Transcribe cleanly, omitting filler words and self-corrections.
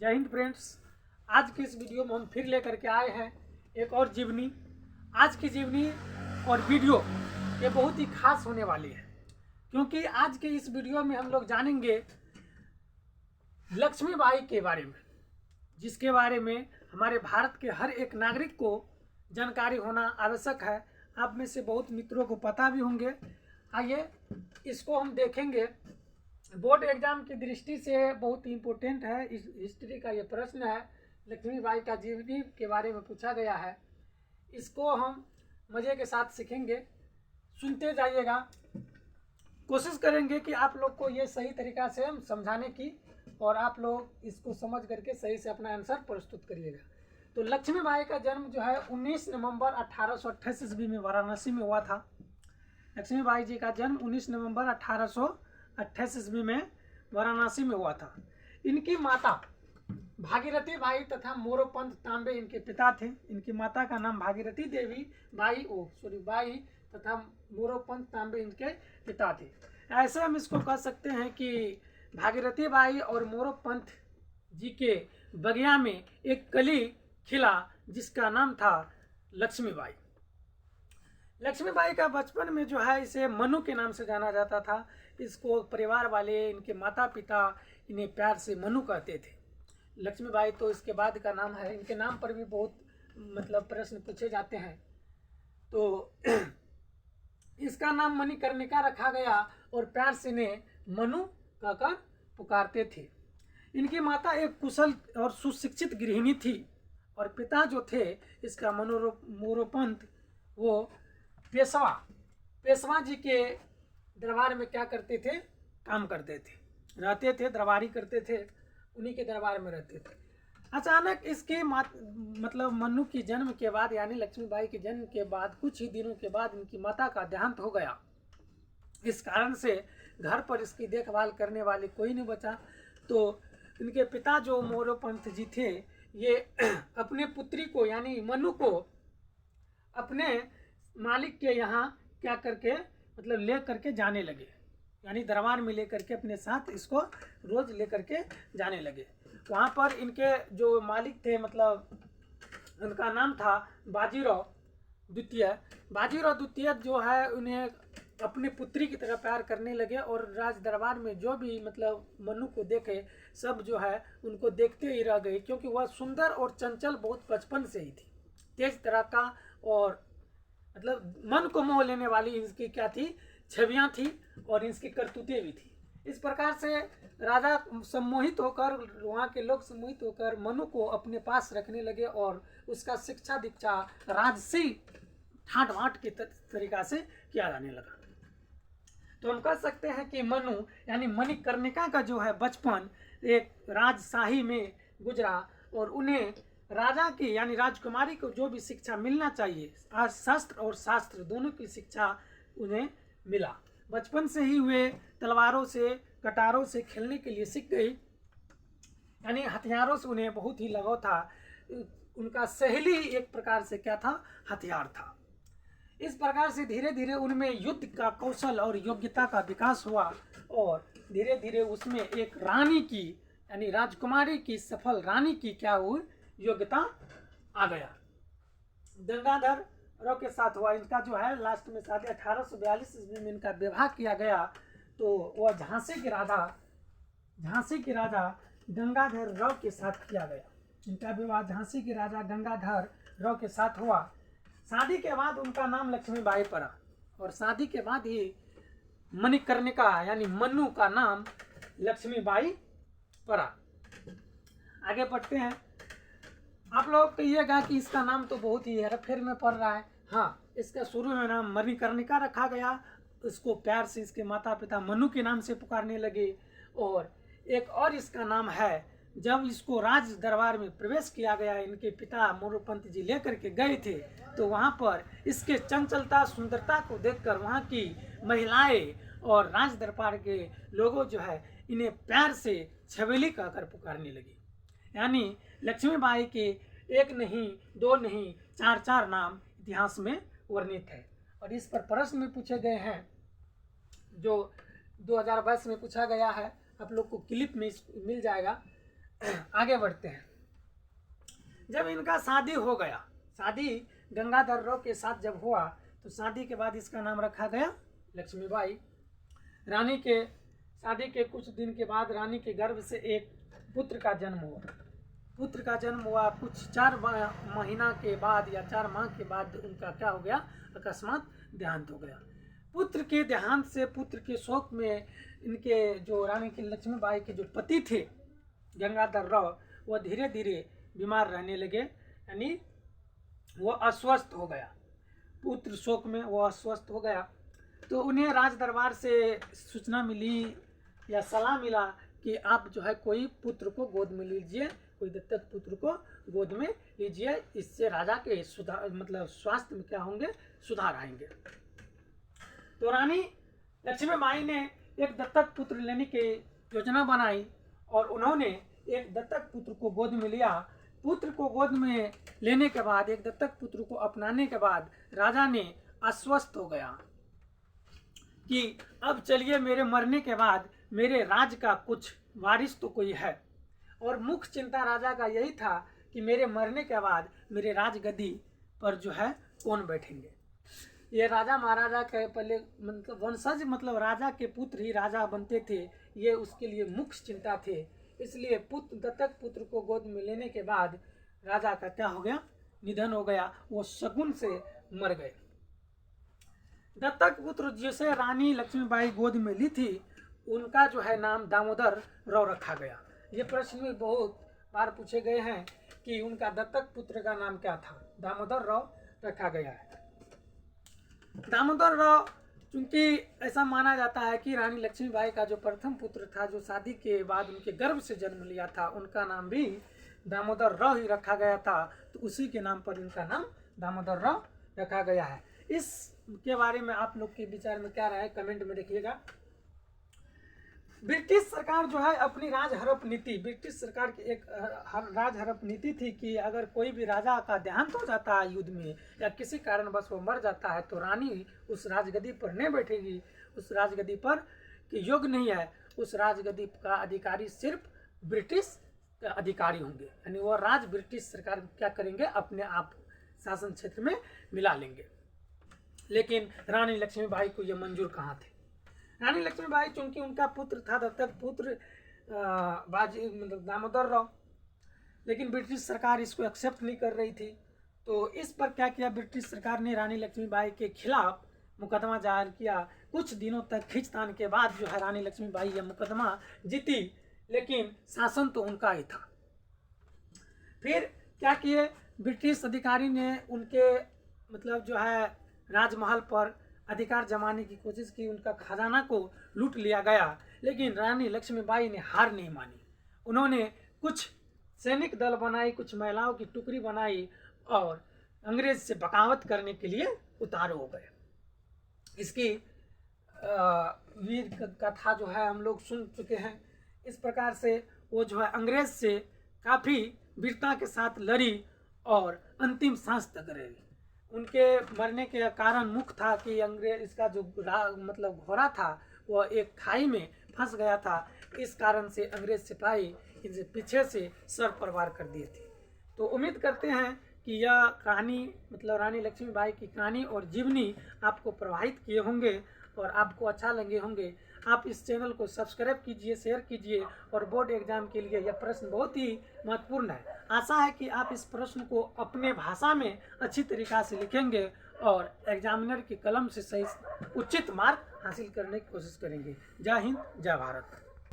जय हिंद फ्रेंड्स। आज की इस वीडियो में हम फिर लेकर के आए हैं एक और जीवनी। आज की जीवनी और वीडियो ये बहुत ही खास होने वाली है, क्योंकि आज के इस वीडियो में हम लोग जानेंगे लक्ष्मीबाई के बारे में, जिसके बारे में हमारे भारत के हर एक नागरिक को जानकारी होना आवश्यक है। आप में से बहुत मित्रों को पता भी होंगे। आइए इसको हम देखेंगे। बोर्ड एग्जाम की दृष्टि से बहुत ही इम्पोर्टेंट है। इस हिस्ट्री का ये प्रश्न है, लक्ष्मीबाई का जीवनी के बारे में पूछा गया है। इसको हम मज़े के साथ सीखेंगे, सुनते जाइएगा। कोशिश करेंगे कि आप लोग को ये सही तरीक़ा से हम समझाने की, और आप लोग इसको समझ करके सही से अपना आंसर प्रस्तुत करिएगा। तो लक्ष्मीबाई का जन्म जो है 19 नवंबर 1828 ईस्वी में वाराणसी में हुआ था। लक्ष्मीबाई जी का जन्म 19 नवंबर 1828 ईस्वी में वाराणसी में हुआ था। इनकी माता भागीरथी बाई तथा मोरोपंत तांबे इनके पिता थे। इनकी माता का नाम भागीरथी देवी बाई तथा मोरोपंत तांबे इनके पिता थे। ऐसे हम इसको कह सकते हैं कि भागीरथी बाई और मोरोपंत जी के बगिया में एक कली खिला, जिसका नाम था लक्ष्मीबाई। लक्ष्मीबाई का बचपन में जो है इसे मनु के नाम से जाना जाता था। इसको परिवार वाले, इनके माता पिता इन्हें प्यार से मनु कहते थे। लक्ष्मीबाई तो इसके बाद का नाम है। इनके नाम पर भी बहुत प्रश्न पूछे जाते हैं। तो इसका नाम मणिकर्णिका रखा गया और प्यार से इन्हें मनु कहकर पुकारते थे। इनकी माता एक कुशल और सुशिक्षित गृहिणी थी, और पिता जो थे इसका मोरोपंत, वो पेशवा जी के दरबार में क्या करते थे, काम करते थे, रहते थे, दरबारी करते थे, उन्हीं के दरबार में रहते थे। अचानक इसके मनु की जन्म के बाद, यानी लक्ष्मीबाई के जन्म के बाद कुछ ही दिनों के बाद इनकी माता का देहांत हो गया। इस कारण से घर पर इसकी देखभाल करने वाले कोई नहीं बचा। तो इनके पिता जो मोरोपंत जी थे, ये अपने पुत्री को यानी मनु को अपने मालिक के यहाँ क्या करके ले करके जाने लगे, यानी दरबार में ले करके अपने साथ इसको रोज ले करके जाने लगे। वहाँ पर इनके जो मालिक थे, उनका नाम था बाजीराव द्वितीय जो है, उन्हें अपनी पुत्री की तरह प्यार करने लगे, और राज दरबार में जो भी मनु को देखे सब जो है उनको देखते ही रह गए, क्योंकि वह सुंदर और चंचल बहुत बचपन से ही थी। तेज तरह का और मन को मोह लेने वाली इसकी क्या थी, छवियां थी, और इसकी करतूतें भी थी। इस प्रकार से राजा सम्मोहित होकर, वहाँ के लोग सम्मोहित होकर मनु को अपने पास रखने लगे, और उसका शिक्षा दीक्षा राजसी ठाट बाट के तरीका से किया जाने लगा। तो हम कह सकते हैं कि मनु यानी मणिकर्णिका का जो है बचपन एक राजशाही में गुजरा, और उन्हें राजा की यानी राजकुमारी को जो भी शिक्षा मिलना चाहिए, शस्त्र और शास्त्र दोनों की शिक्षा उन्हें मिला। बचपन से ही वे तलवारों से, कटारों से खेलने के लिए सीख गई, यानी हथियारों से उन्हें बहुत ही लगाव था। उनका सहेली एक प्रकार से क्या था, हथियार था। इस प्रकार से धीरे धीरे उनमें युद्ध का कौशल और योग्यता का विकास हुआ, और धीरे धीरे उसमें एक रानी की यानी राजकुमारी की, सफल रानी की क्या हुई, योग्यता आ गया। गंगाधर राव के साथ हुआ इनका जो है लास्ट में शादी 1842 ईस्वी में इनका विवाह किया गया। तो वह झांसी के राजा गंगाधर राव के साथ किया गया। इनका विवाह झांसी के राजा गंगाधर राव के साथ हुआ। शादी के बाद उनका नाम लक्ष्मीबाई पड़ा, और शादी के बाद ही मणिकर्णिका यानी मनु का नाम लक्ष्मीबाई पड़ा। आगे बढ़ते हैं। आप लोग कहिएगा कि इसका नाम तो बहुत ही हेरफेर में पड़ रहा है। हाँ, इसका शुरू में नाम मणिकर्णिका रखा गया। इसको प्यार से इसके माता पिता मनु के नाम से पुकारने लगे, और एक और इसका नाम है, जब इसको राज दरबार में प्रवेश किया गया, इनके पिता मोरोपंत जी लेकर के गए थे, तो वहाँ पर इसके चंचलता, सुंदरता को देखकर वहाँ की महिलाएं और राज दरबार के लोगों जो है इन्हें प्यार से छबेली कहकर पुकारने लगे। यानी लक्ष्मीबाई के एक नहीं, दो नहीं, चार नाम इतिहास में वर्णित है। और इस पर प्रश्न भी पूछे गए हैं, जो 2022 में पूछा गया है। आप लोग को क्लिप में मिल जाएगा। आगे बढ़ते हैं। जब इनका शादी हो गया, शादी गंगाधर राव के साथ जब हुआ तो शादी के बाद इसका नाम रखा गया लक्ष्मीबाई। रानी के शादी के कुछ दिन के बाद रानी के गर्भ से एक पुत्र का जन्म हुआ। पुत्र का जन्म हुआ कुछ 4 महीना के बाद या 4 माह के बाद उनका क्या हो गया, अकस्मात देहांत हो गया। पुत्र के देहांत से, पुत्र के शोक में इनके जो रानी की लक्ष्मीबाई के जो पति थे गंगाधर राव, वह धीरे धीरे बीमार रहने लगे, यानी वो अस्वस्थ हो गया। पुत्र शोक में वो अस्वस्थ हो गया। तो उन्हें राज दरबार से सूचना मिली या सलाह मिला कि आप जो है कोई पुत्र को गोद में लीजिए, कोई दत्तक पुत्र को गोद में लीजिए, इससे राजा के सुधार मतलब स्वास्थ्य में क्या होंगे, सुधार आएंगे। तो रानी लक्ष्मीबाई ने एक दत्तक पुत्र लेने की योजना बनाई और उन्होंने एक दत्तक पुत्र को गोद में लिया। पुत्र को गोद में लेने के बाद, एक दत्तक पुत्र को अपनाने के बाद राजा ने आश्वस्त हो गया कि अब चलिए मेरे मरने के बाद मेरे राज का कुछ वारिस तो कोई है। और मुख्य चिंता राजा का यही था कि मेरे मरने के बाद मेरे राजगद्दी पर जो है कौन बैठेंगे। ये राजा महाराजा के पहले मतलब वंशज, मतलब राजा के पुत्र ही राजा बनते थे, ये उसके लिए मुख्य चिंता थे। इसलिए दत्तक पुत्र को गोद में लेने के बाद राजा का क्या हो गया, निधन हो गया, वो शगुन से मर गए। दत्तक पुत्र जिसे रानी लक्ष्मीबाई गोद में ली थी, उनका जो है नाम दामोदर राव रखा गया। ये प्रश्न में बहुत बार पूछे गए हैं कि उनका दत्तक पुत्र का नाम क्या था, दामोदर राव रखा गया है। दामोदर राव, चूंकि ऐसा माना जाता है कि रानी लक्ष्मीबाई का जो प्रथम पुत्र था, जो शादी के बाद उनके गर्भ से जन्म लिया था, उनका नाम भी दामोदर राव ही रखा गया था, तो उसी के नाम पर इनका नाम दामोदर राव रखा गया है। इसके बारे में आप लोग के विचार में क्या राय है, कमेंट में लिखिएगा। ब्रिटिश सरकार जो है अपनी राज हड़प नीति, ब्रिटिश सरकार की एक राज हड़प नीति थी कि अगर कोई भी राजा का देहांत हो जाता है युद्ध में या किसी कारणवश वो मर जाता है तो रानी उस राजगद्दी पर नहीं बैठेगी, उस राजगद्दी पर कि योग्य नहीं है, उस राजगद्दी का अधिकारी सिर्फ ब्रिटिश अधिकारी होंगे, यानी वो राज ब्रिटिश सरकार क्या करेंगे, अपने आप शासन क्षेत्र में मिला लेंगे। लेकिन रानी लक्ष्मीबाई को ये मंजूर कहाँ थे। रानी लक्ष्मीबाई चूंकि उनका पुत्र था दत्तक पुत्र मतलब दामोदर राव, लेकिन ब्रिटिश सरकार इसको एक्सेप्ट नहीं कर रही थी। तो इस पर क्या किया, ब्रिटिश सरकार ने रानी लक्ष्मीबाई के खिलाफ मुकदमा दायर किया। कुछ दिनों तक खींचतान के बाद जो है रानी लक्ष्मीबाई यह मुकदमा जीती, लेकिन शासन तो उनका ही था। फिर क्या किए, ब्रिटिश अधिकारी ने उनके मतलब जो है राजमहल पर अधिकार जमाने की कोशिश की, उनका खजाना को लूट लिया गया, लेकिन रानी लक्ष्मीबाई ने हार नहीं मानी। उन्होंने कुछ सैनिक दल बनाई, कुछ महिलाओं की टुकड़ी बनाई और अंग्रेज से बगावत करने के लिए उतारू हो गए। इसकी वीर कथा जो है हम लोग सुन चुके हैं। इस प्रकार से वो जो है अंग्रेज से काफ़ी वीरता के साथ लड़ी और अंतिम सांस तक रही। उनके मरने के कारण मुख्य था कि अंग्रेज इसका जो मतलब घोड़ा था वह एक खाई में फंस गया था। इस कारण से अंग्रेज सिपाही इनसे पीछे से सर पर वार कर दिए थे। तो उम्मीद करते हैं कि यह कहानी मतलब रानी लक्ष्मीबाई की कहानी और जीवनी आपको प्रभावित किए होंगे और आपको अच्छा लगे होंगे। आप इस चैनल को सब्सक्राइब कीजिए, शेयर कीजिए और बोर्ड एग्जाम के लिए यह प्रश्न बहुत ही महत्वपूर्ण है। आशा है कि आप इस प्रश्न को अपने भाषा में अच्छी तरीक़ा से लिखेंगे और एग्जामिनर की कलम से सही उचित मार्क हासिल करने की कोशिश करेंगे। जय हिंद, जय भारत।